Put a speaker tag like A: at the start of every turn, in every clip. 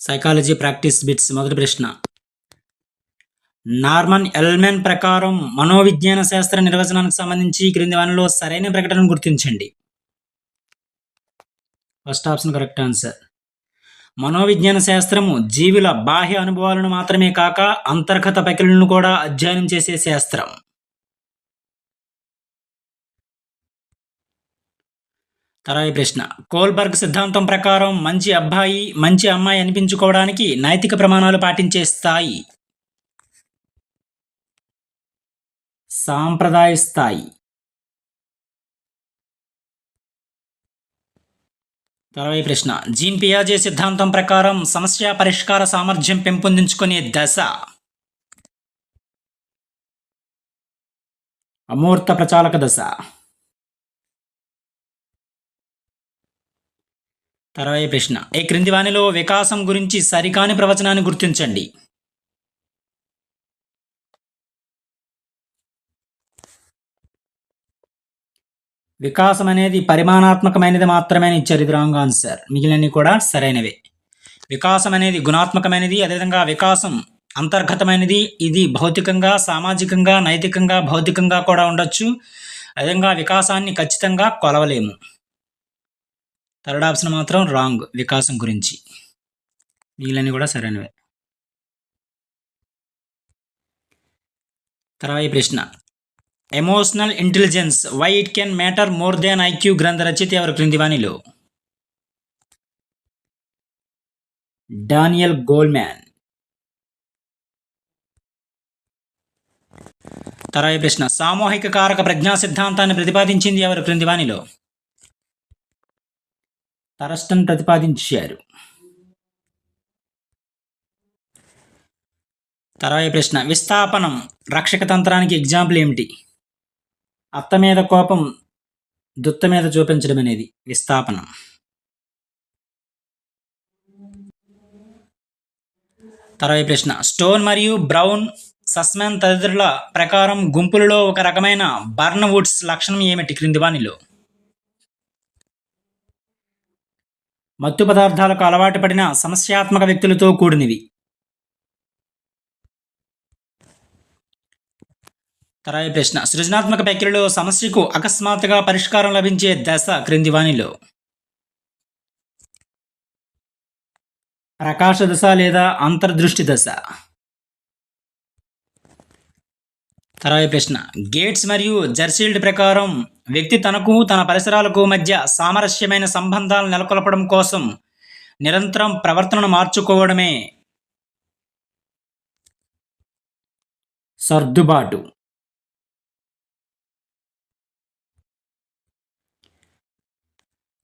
A: Psychology practice bits. మొదటి ప్రశ్న. Norman ఎల్మెన్ ప్రకారం మనోవిజ్ఞాన శాస్త్ర నిర్వచనానికి సంబంధించి క్రింది వానిలో సరైన ప్రకటనను గుర్తించండి. First option correct answer. మనోవిజ్ఞాన శాస్త్రము జీవుల బాహ్య అనుభవాలను మాత్రమే కాక అంతర్గత ప్రక్రియలను కూడా అధ్యయనం చేసే శాస్త్రం. తర్వాయి ప్రశ్న. కోల్బర్గ్ సిద్ధాంతం ప్రకారం మంచి అబ్బాయి మంచి అమ్మాయి అనిపించుకోవడానికి నైతిక ప్రమాణాలు పాటించే స్థాయి. సాంప్రదాయ స్థాయి. తర్వాయి ప్రశ్న. జీన్ పియాజే సిద్ధాంతం ప్రకారం సమస్య పరిష్కార సామర్థ్యం పెంపొందించుకునే దశ. అమూర్త ప్రచాలక దశ. తర్వాయి ప్రశ్న. ఈ క్రింది వానిలో వికాసం గురించి సరికాని ప్రవచనాన్ని గుర్తించండి. వికాసం అనేది పరిమాణాత్మకమైనది మాత్రమే ఇచ్చారు. ఇది రాంగ్ ఆన్సర్. మిగిలినవి కూడా సరైనవే. వికాసం అనేది గుణాత్మకమైనది. అదేవిధంగా వికాసం అంతర్గతమైనది. ఇది భౌతికంగా, సామాజికంగా, నైతికంగా, భౌతికంగా కూడా ఉండొచ్చు. అదేవిధంగా వికాసాన్ని ఖచ్చితంగా కొలవలేము. థర్డ్ ఆప్షన్ మాత్రం రాంగ్ వికాసం గురించి. మిగిలినవి కూడా సరైనవే. తర్వాయి ప్రశ్న. Emotional intelligence why it can matter more than IQ గ్రంథ రచయిత ఎవరు క్రింది వానిలో? Daniel Goleman. తర్వాయి ప్రశ్న. సామూహిక కారక ప్రజ్ఞా సిద్ధాంతాన్ని ప్రతిపాదించింది ఎవరు క్రింది వానిలో? థరస్టన్ ప్రతిపాదించారు. తర్వాయి ప్రశ్న. విస్థాపనం రక్షక తంత్రానికి ఎగ్జాంపుల్ ఏమిటి? అత్త మీద కోపం దుత్త మీద చూపించడం అనేది విస్థాపనం. తర్వాయి ప్రశ్న. స్టోన్ మరియు బ్రౌన్, సస్మాన్ తదితరుల ప్రకారం గుంపులలో ఒక రకమైన బర్న్ వుడ్స్ లక్షణం ఏమిటి క్రింది వానిలో? మత్తు పదార్థాలకు అలవాటు పడిన సమస్యాత్మక వ్యక్తులతో కూడినవి. తర్వాయి ప్రశ్న. సృజనాత్మక ప్రక్రియలో సమస్యకు అకస్మాత్తుగా పరిష్కారం లభించే దశ క్రింది వానిలో? ప్రకాశ దశ లేదా అంతర్దృష్టి దశ. తర్వాయి ప్రశ్న. గేట్స్ మరియు జెర్సీల్డ్ ప్రకారం వ్యక్తి తనకు తన పరిసరాలకు మధ్య సామరస్యమైన సంబంధాలు నెలకొల్పడం కోసం నిరంతరం ప్రవర్తనను మార్చుకోవడమే సర్దుబాటు.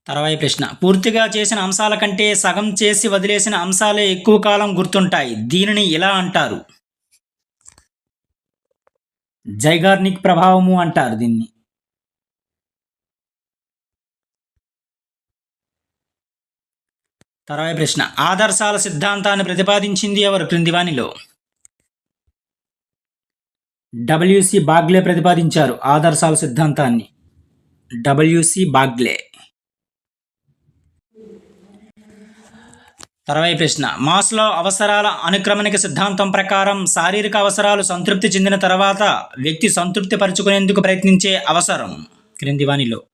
A: తర్వాయి ప్రశ్న. పూర్తిగా చేసిన అంశాల కంటే సగం చేసి వదిలేసిన అంశాలే ఎక్కువ కాలం గుర్తుంటాయి. దీనిని ఇలా అంటారు. జైగార్నిక్ ప్రభావము అంటారు దీన్ని. తర్వాయి ప్రశ్న. ఆదర్శాల సిద్ధాంతాన్ని ప్రతిపాదించింది ఎవరు క్రింది వానిలో? డబ్ల్యూసి బాగ్లే ప్రతిపాదించారు ఆదర్శాల సిద్ధాంతాన్ని. WC Bagley. తర్వాయి ప్రశ్న. మాస్లో అవసరాల అనుక్రమణిక సిద్ధాంతం ప్రకారం శారీరక అవసరాలు సంతృప్తి చెందిన తర్వాత వ్యక్తి సంతృప్తి పరుచుకునేందుకు ప్రయత్నించే అవసరం క్రింది వానిలో?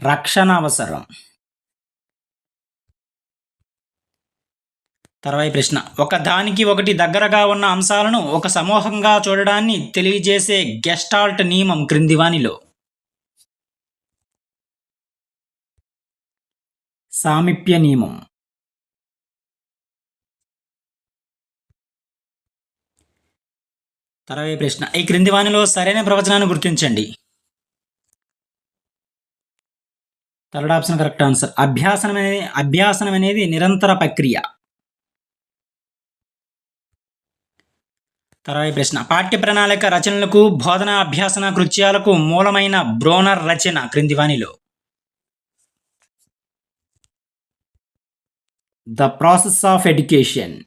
A: రక్షణ అవసరం. తర్వాయి ప్రశ్న. ఒక దానికి ఒకటి దగ్గరగా ఉన్న అంశాలను ఒక సమూహంగా చూడడాన్ని తెలియజేసే గెస్టాల్ట్ నియమం క్రింది వానిలో? సామీప్య నియమం. తర్వాయి ప్రశ్న. ఈ క్రింది వానిలో సరైన ప్రవచనాన్ని గుర్తించండి. Third option correct answer. అభ్యాసనం అనేది నిరంతర ప్రక్రియ. తర్వాయి ప్రశ్న. పాఠ్య ప్రణాళిక రచనలకు బోధనా అభ్యాసన కృత్యాలకు మూలమైన బ్రోనర్ రచన క్రింది వానిలో? The process of education.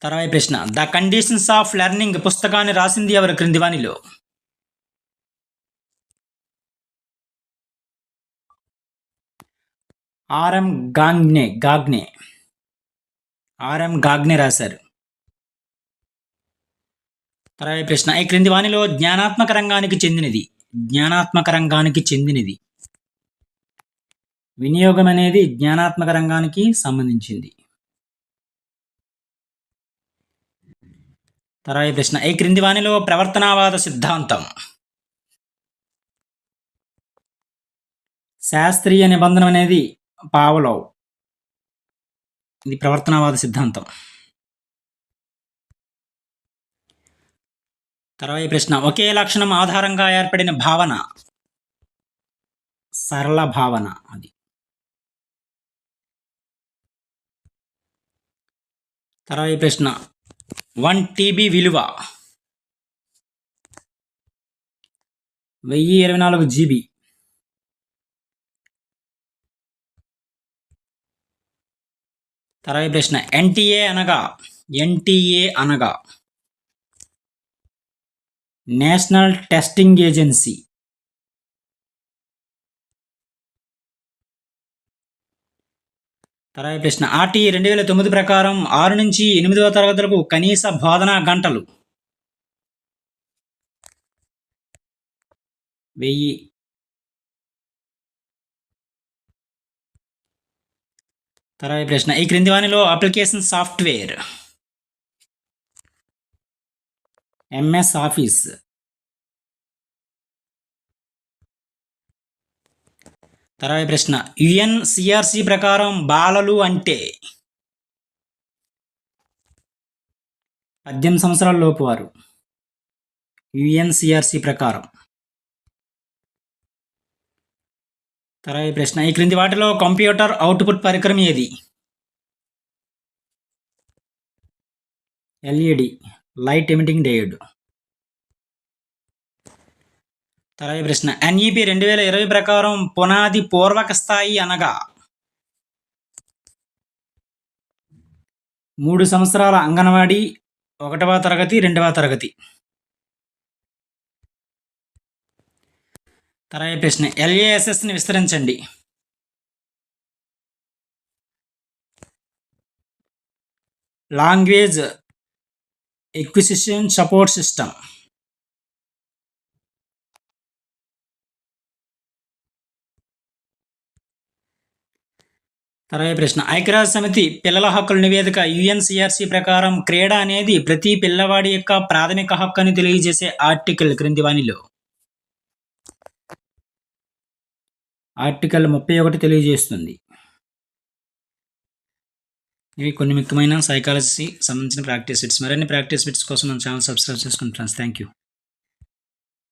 A: తర్వాయి ప్రశ్న. ద కండిషన్స్ ఆఫ్ లెర్నింగ్ పుస్తకాన్ని రాసింది ఎవరు క్రింది వానిలో? ఆర్ఎం గాగ్నే రాశారు. తర్వాత ప్రశ్న, ఈ క్రింది వానిలో జ్ఞానాత్మక రంగానికి చెందినది వినియోగం అనేది జ్ఞానాత్మక రంగానికి సంబంధించింది. తర్వాత ప్రశ్న, ఈ క్రింది వానిలో ప్రవర్తనవాద సిద్ధాంతం శాస్త్రీయ నిబంధన అనేది పావలోవ్. ఇది ప్రవర్తనవాద సిద్ధాంతం. తర్వాత ప్రశ్న, ఒకే లక్షణం ఆధారంగా ఏర్పడిన భావన సరళ భావన. అది తర్వాత ప్రశ్న, 1 TB విలువ 1024 GB. తర్వాత ప్రశ్న, NTA అనగా నేషనల్ టెస్టింగ్ ఏజెన్సీ. తర్వాత ప్రశ్న, RTE 2009 ప్రకారం 6 నుంచి 8వ తరగతులకు కనీస బోధనా గంటలు 1000. తర్వాత ప్రశ్న, ఈ క్రింది వానిలో అప్లికేషన్ సాఫ్ట్వేర్ MS ఆఫీస్. తర్వాత ప్రశ్న, UNCRC ప్రకారం బాలలు అంటే 18 సంవత్సరాల లోపు వారు. UNCRC ప్రకారం. తర్వాత ప్రశ్న, ఈ క్రింది వాటిలో కంప్యూటర్ అవుట్పుట్ పరికరం ఏది? LED light emitting diode. తర్వాత ప్రశ్న, NEP 2020 ప్రకారం పునాది పూర్వక స్థాయి అనగా 3 సంవత్సరాల అంగన్వాడీ 1వ తరగతి 2వ తరగతి. తర్వాత ప్రశ్న, LASSని విస్తరించండి. Language acquisition support system. తర్వాత ప్రశ్న, ఐక్యరాజ్య సమితి పిల్లల హక్కుల నివేదిక UNCRC ప్రకారం క్రీడ అనేది ప్రతి పిల్లవాడి యొక్క ప్రాథమిక హక్కు అని తెలియజేసే ఆర్టికల్ క్రింది వానిలో ఆర్టికల్ 31 తెలియజేస్తుంది. ఇవి కొన్ని ముఖ్యమైన సైకాలజీ సంబంధించిన ప్రాక్టీస్ బిట్స్. మరిన్ని ప్రాక్టీస్ బిట్స్ కోసం మన ఛానల్ సబ్స్క్రైబ్ చేసుకోండి ఫ్రెండ్స్. Thank you.